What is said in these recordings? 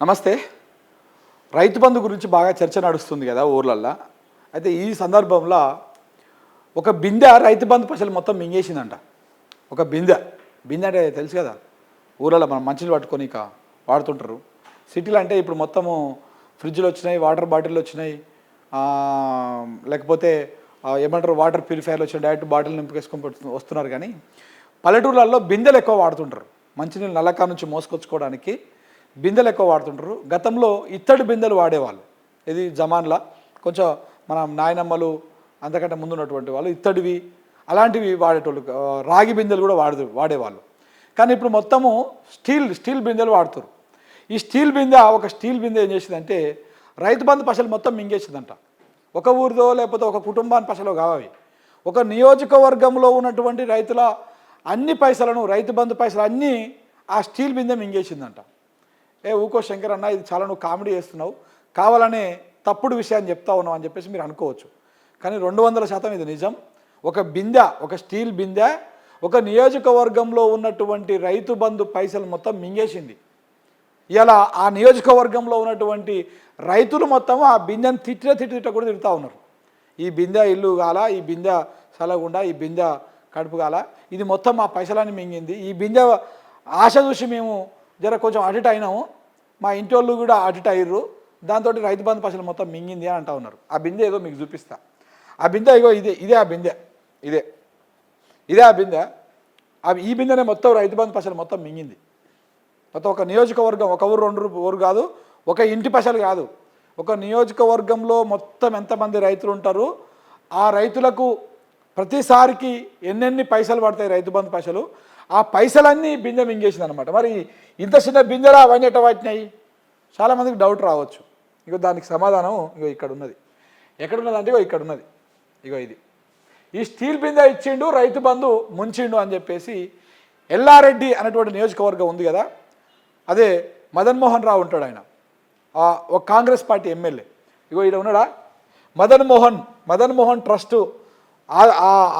నమస్తే. రైతు బంధు గురించి బాగా చర్చ నడుస్తుంది కదా ఊర్లల్లో. అయితే ఈ సందర్భంలో ఒక బిందె రైతు బంధు పైసలు మొత్తం మింగేసిందంట. ఒక బిందె బిందె అంటే తెలుసు కదా, ఊర్లలో మనం మంచినీళ్ళు పట్టుకొని ఇక వాడుతుంటారు. సిటీలో అంటే ఇప్పుడు మొత్తము ఫ్రిడ్జ్లు వచ్చినాయి, వాటర్ బాటిల్ వచ్చినాయి, లేకపోతే ఏమంటారు వాటర్ ప్యూరిఫైర్లు వచ్చినాయి, డైరెక్ట్ బాటిల్ నింపుకేసుకొని వస్తున్నారు. కానీ పల్లెటూర్లలో బిందెలు ఎక్కువ వాడుతుంటారు. మంచినీళ్ళు నల్లకా నుంచి మోసుకొచ్చుకోవడానికి బిందెలు ఎక్కువ వాడుతుంటారు. గతంలో ఇత్తడి బిందెలు వాడేవాళ్ళు. ఇది జమాన్లా కొంచెం మన నాయనమ్మలు అంతకంటే ముందున్నటువంటి వాళ్ళు ఇత్తడివి అలాంటివి వాడేటోళ్ళు. రాగి బిందెలు కూడా వాడేవాళ్ళు. కానీ ఇప్పుడు మొత్తము స్టీల్ బిందెలు వాడుతారు. ఈ ఒక స్టీల్ బిందె ఏం చేసిందంటే రైతు బంధు పైసలు మొత్తం మింగేసిందంట. ఒక ఊరిదో లేకపోతే ఒక కుటుంబాన్ని పైసలు కావాలి, ఒక నియోజకవర్గంలో ఉన్నటువంటి రైతుల అన్ని పైసలను, రైతు బంధు పైసలు అన్నీ ఆ స్టీల్ బిందె మింగేసిందంట. ఊకో శంకర్ అన్న, ఇది చాలా నువ్వు కామెడీ చేస్తున్నావు, కావాలనే తప్పుడు విషయాన్ని చెప్తా ఉన్నావు అని చెప్పేసి మీరు అనుకోవచ్చు. కానీ 200% ఇది నిజం. ఒక బిందె, ఒక స్టీల్ బిందె ఒక నియోజకవర్గంలో ఉన్నటువంటి రైతు బంధు పైసలు మొత్తం మింగేసింది. ఇలా ఆ నియోజకవర్గంలో ఉన్నటువంటి రైతులు మొత్తం ఆ బిందెను తిట్ట కూడా తిడుతూ ఉన్నారు. ఈ బిందె ఇల్లు కాల, ఈ బిందె సలగుండా, ఈ బిందె కడుపు కాల, ఇది మొత్తం ఆ పైసలన్నీ మింగింది. ఈ బిందె ఆశ చూసి మేము కొంచెం అడిట్ అయినాము, మా ఇంటి వాళ్ళు కూడా అడిట్ అయ్యారు, దాంతో రైతు బంధు పైసలు మొత్తం మింగింది అని అంటూ ఉన్నారు. ఆ బిందె ఏదో మీకు చూపిస్తా. ఆ బిందె ఇగో ఇదే ఆ బిందె, ఇదే ఆ బిందె. ఈ బిందెనే మొత్తం రైతు బంధు పైసలు మొత్తం మింగింది. మొత్తం ఒక నియోజకవర్గం, ఒక ఊరు 2 ఊరు కాదు, ఒక ఇంటి పైసలు కాదు, ఒక నియోజకవర్గంలో మొత్తం ఎంతమంది రైతులు ఉంటారు, ఆ రైతులకు ప్రతిసారికి ఎన్నెన్ని పైసలు పడతాయి రైతు బంధు పైసలు, ఆ పైసలన్నీ బిందె మింగేసింది అనమాట. మరి ఇంత చిన్న బిందెలా అవన్నీ ఎట్ట పట్టినాయి? చాలామందికి డౌట్ రావచ్చు. ఇగో దానికి సమాధానం ఇగో ఇక్కడ ఉన్నది. ఎక్కడున్నదంటే ఇగో ఇక్కడ ఉన్నది. ఇగో ఇది ఈ స్టీల్ బిందె ఇచ్చిండు, రైతు బంధు ముంచిండు అని చెప్పేసి ఎల్లారెడ్డి అనేటువంటి నియోజకవర్గం ఉంది కదా, అదే మదన్మోహన్ రావు ఉంటాడు. ఆయన ఒక కాంగ్రెస్ పార్టీ ఎమ్మెల్యే. ఇగో ఇక్కడ ఉన్నాడా, మదన్మోహన్ ట్రస్టు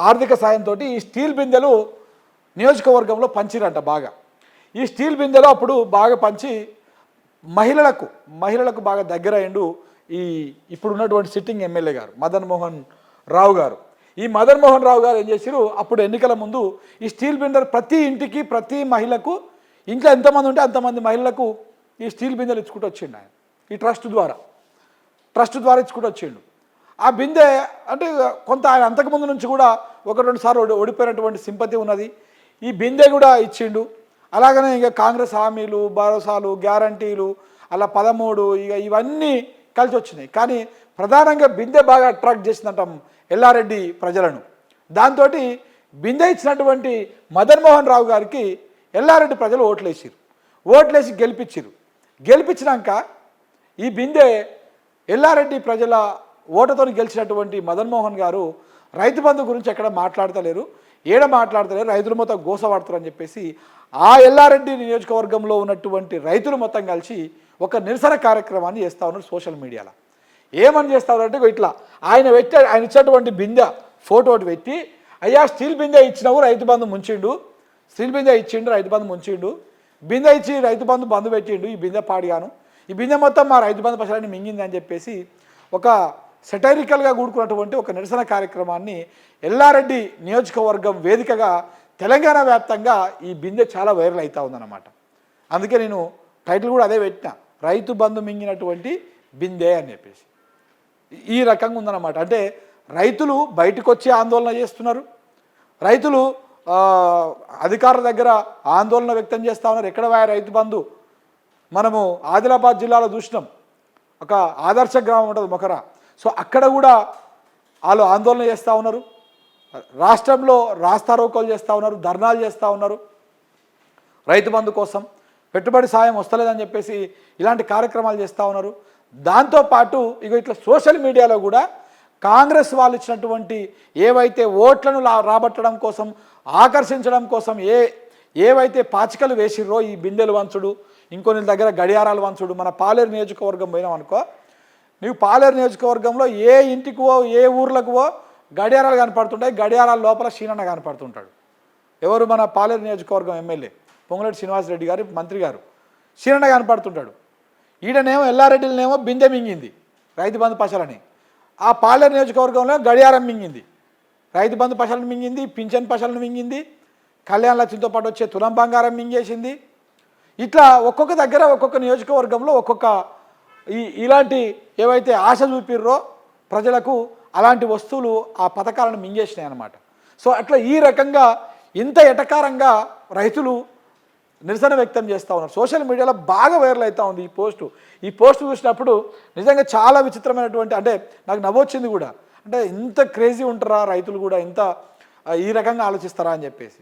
ఆర్థిక సాయంతో ఈ స్టీల్ బిందెలు నియోజకవర్గంలో పంచిరంట బాగా. ఈ స్టీల్ బిందెలో అప్పుడు బాగా పంచి మహిళలకు బాగా దగ్గర అయిండు ఇప్పుడు ఉన్నటువంటి సిట్టింగ్ ఎమ్మెల్యే గారు మదన్మోహన్ రావు గారు. ఈ మదన్మోహన్ రావు గారు ఏం చేశారు, అప్పుడు ఎన్నికల ముందు ఈ స్టీల్ బిందెలు ప్రతి ఇంటికి, ప్రతి మహిళకు, ఇంకా ఎంతమంది ఉంటే అంతమంది మహిళలకు ఈ స్టీల్ బిందెలు ఇచ్చుకుంటూ వచ్చిండు ఆయన. ఈ ట్రస్ట్ ద్వారా ఇచ్చుకుంటూ వచ్చిండు. ఆ బిందె అంటే కొంత ఆయన అంతకుముందు నుంచి కూడా 1-2 సార్లు ఓడిపోయినటువంటి సింపతి ఉన్నది. ఈ బిందె కూడా ఇచ్చిండు. అలాగనే ఇక కాంగ్రెస్ హామీలు, భరోసాలు, గ్యారంటీలు అలా 13 ఇక ఇవన్నీ కలిసి వచ్చినాయి. కానీ ప్రధానంగా బిందె బాగా అట్రాక్ట్ చేసిందంట ఎల్లారెడ్డి ప్రజలను. దాంతో బిందె ఇచ్చినటువంటి మదన్మోహన్ రావు గారికి ఎల్లారెడ్డి ప్రజలు ఓట్లేసి గెలిపించినాక ఈ బిందె ఎల్లారెడ్డి ప్రజల ఓటుతో గెలిచినటువంటి మదన్మోహన్ గారు రైతు బంధు గురించి ఎక్కడ మాట్లాడతలేరు, రైతులు మొత్తం గోసవాడుతారు అని చెప్పేసి ఆ ఎల్లారెడ్డి నియోజకవర్గంలో ఉన్నటువంటి రైతులు మొత్తం కలిసి ఒక నిరసన కార్యక్రమాన్ని చేస్తూ ఉన్నారు సోషల్ మీడియాలో. ఏమని చేస్తూ ఉన్నారంటే ఇట్లా ఆయన ఇచ్చినటువంటి బిందె ఫోటో పెట్టి, అయ్యా స్టీల్ బిందె ఇచ్చినావు, రైతు బంధు ముంచిండు, బిందె ఇచ్చి రైతు బంధు పెట్టిండు, ఈ బిందె పాడిగాను, ఈ బిందె మొత్తం మా రైతు బంధు పైసలని మింగింది అని చెప్పేసి ఒక సెటైరికల్గా కూడుకున్నటువంటి ఒక నిరసన కార్యక్రమాన్ని ఎల్లారెడ్డి నియోజకవర్గం వేదికగా తెలంగాణ వ్యాప్తంగా ఈ బిందె చాలా వైరల్ అవుతూ ఉందన్నమాట. అందుకే నేను టైటిల్ కూడా అదే పెట్టిన, రైతు బంధు మింగినటువంటి బిందె అని చెప్పేసి. ఈ రకంగా ఉందన్నమాట. అంటే రైతులు బయటకు వచ్చి ఆందోళన చేస్తున్నారు, రైతులు అధికారుల దగ్గర ఆందోళన వ్యక్తం చేస్తూ ఉన్నారు. ఎక్కడ రైతు బంధు? మనము ఆదిలాబాద్ జిల్లాలో చూసినాం, ఒక ఆదర్శ గ్రామం ఉంటుంది మొకరా. సో అక్కడ కూడా వాళ్ళు ఆందోళన చేస్తూ ఉన్నారు, రాష్ట్రంలో రాస్తారోకోలు చేస్తూ ఉన్నారు, ధర్నాలు చేస్తూ ఉన్నారు రైతు బంధు కోసం. పెట్టుబడి సాయం వస్తలేదని చెప్పేసి ఇలాంటి కార్యక్రమాలు చేస్తూ ఉన్నారు. దాంతోపాటు ఇట్లా సోషల్ మీడియాలో కూడా కాంగ్రెస్ వాళ్ళు ఇచ్చినటువంటి ఏవైతే ఓట్లను రాబట్టడం కోసం, ఆకర్షించడం కోసం ఏవైతే పాచికలు వేసిర్రో, ఈ బిందెలు వంచుడు, ఇంకొన్ని దగ్గర గడియారాలు వంచుడు. మన పాలేరు నియోజకవర్గం పోయినాం అనుకో, నీవు పాలేరు నియోజకవర్గంలో ఏ ఇంటికో ఏ ఊర్లకువో గడియారాలు కనపడుతుంటాయి. గడియారాల లోపల శీనన్న కనపడుతుంటాడు. ఎవరు? మన పాలేరు నియోజకవర్గం ఎమ్మెల్యే పొంగులేటి శ్రీనివాసరెడ్డి గారు, మంత్రి గారు. శీనన్న కనపడుతుంటాడు. ఈడనేమో ఎల్లారెడ్డిలనేమో బిందె మింగింది రైతు బంధు పశలని, ఆ పాలేరు నియోజకవర్గంలో గడియారం మింగింది రైతు బంధు పశలను మింగింది, పింఛన్ పశలను మింగింది, కళ్యాణ లక్ష్యంతో పాటు వచ్చే తులం బంగారం మింగేసింది. ఇట్లా ఒక్కొక్క దగ్గర ఒక్కొక్క నియోజకవర్గంలో ఒక్కొక్క ఇలాంటి ఏవైతే ఆశ చూపిర్రో ప్రజలకు అలాంటి వస్తువులు ఆ పథకాలను మింగేసినాయి అన్నమాట. సో అట్లా ఈ రకంగా ఇంత ఎటకారంగా రైతులు నిరసన వ్యక్తం చేస్తూ ఉన్నారు. సోషల్ మీడియాలో బాగా వైరల్ అవుతూ ఉంది ఈ పోస్ట్ చూసినప్పుడు నిజంగా చాలా విచిత్రమైనటువంటి, అంటే నాకు నవ్వొచ్చింది కూడా. అంటే ఇంత క్రేజీ ఉంటారా రైతులు కూడా, ఇంత ఈ రకంగా ఆలోచిస్తారా అని చెప్పేసి.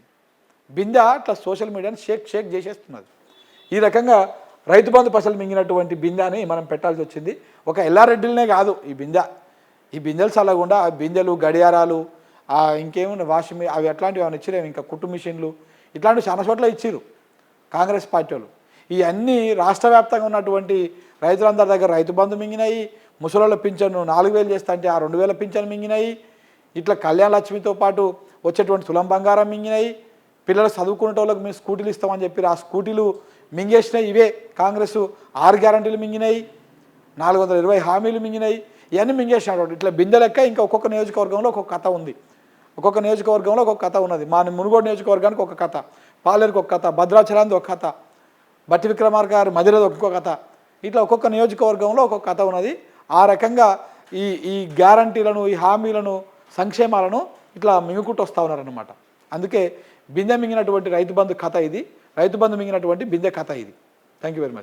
బిందె అట్లా సోషల్ మీడియాని షేక్ చేసేస్తున్నది. ఈ రకంగా రైతు బంధు పసలు మింగినటువంటి బిందెని మనం పెట్టాల్సి వచ్చింది. ఒక ఎల్లారెడ్డిలనే కాదు ఈ బిందెలు చల్లకుండా ఆ బిందెలు, గడియారాలు, ఇంకేమున్నా వాషింగ్ అవి అట్లాంటివి ఏమైనా ఇచ్చిరేమో, ఇంకా కుట్టు మిషన్లు ఇట్లాంటివి చాలా చోట్ల ఇచ్చిరు కాంగ్రెస్ పార్టీ వాళ్ళు. ఇవన్నీ రాష్ట్ర వ్యాప్తంగా ఉన్నటువంటి రైతులందరి దగ్గర రైతు బంధు మింగినాయి, ముసలోళ్ళ పింఛను 4,000 చేస్తా అంటే ఆ 2,000 పింఛను మింగినాయి, ఇట్లా కళ్యాణ లక్ష్మితో పాటు వచ్చేటువంటి తులం బంగారం మింగినాయి, పిల్లలు చదువుకునే వాళ్ళకి మేము స్కూటీలు ఇస్తామని చెప్పి ఆ స్కూటీలు మింగేసినాయి. ఇవే కాంగ్రెస్ 6 గ్యారంటీలు మింగినాయి, 420 హామీలు మింగినాయి, ఇవన్నీ మింగేసినాడు. ఇట్లా బిందె లెక్క ఇంకా ఒక్కొక్క నియోజకవర్గంలో ఒక్కొక్క కథ ఉంది, ఒక్కొక్క నియోజకవర్గంలో ఒక్కొక్క కథ ఉన్నది. మా మునుగోడు నియోజకవర్గానికి ఒక కథ, పాలేరుకి ఒక కథ, భద్రాచలానికి ఒక కథ, బట్టి విక్రమార్క గారి మధ్యలో ఒక్కొక్క కథ, ఇట్లా ఒక్కొక్క నియోజకవర్గంలో ఒక్కొక్క కథ ఉన్నది. ఆ రకంగా ఈ గ్యారంటీలను, ఈ హామీలను, సంక్షేమాలను ఇట్లా మింగుకుంటూ వస్తూ ఉన్నారనమాట. అందుకే బిందె మింగినటువంటి రైతు బంధు కథ ఇది, రైతు బంధు మింగినటువంటి బిందె కథ ఇది. Thank you very much.